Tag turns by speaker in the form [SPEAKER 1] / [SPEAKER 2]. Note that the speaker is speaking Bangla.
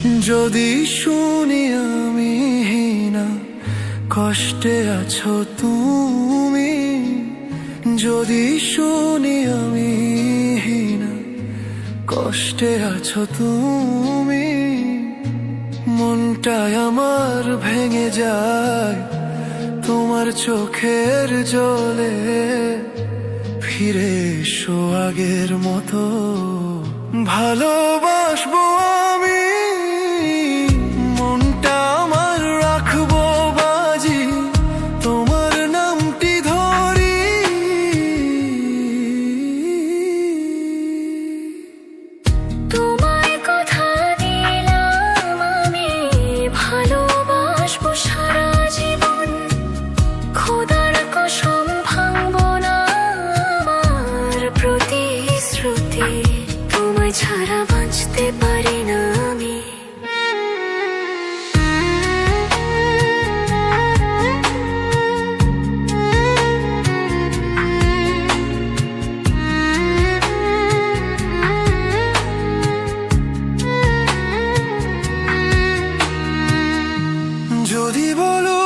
[SPEAKER 1] যদি শুনি আমি না কষ্টে আছো তুমি, যদি শুনি আমি না কষ্টে আছো তুমি, মনটাই আমার ভেঙে যায় তোমার চোখের জলে। ফিরে এসো আগের মতো, ভালোবাসবো আমি, মনটা আমার রাখবো বাজি, তোমার নামটি ধরি।
[SPEAKER 2] তোমায় কথা দিলাম আমি, ভালোবাসবো সারা জীবন। খোদার কসম ভাঙবো না আমার প্রতিশ্রুতি, তোমায় ছাড়া বাঁচতে পারি না আমি।
[SPEAKER 1] যদি বলো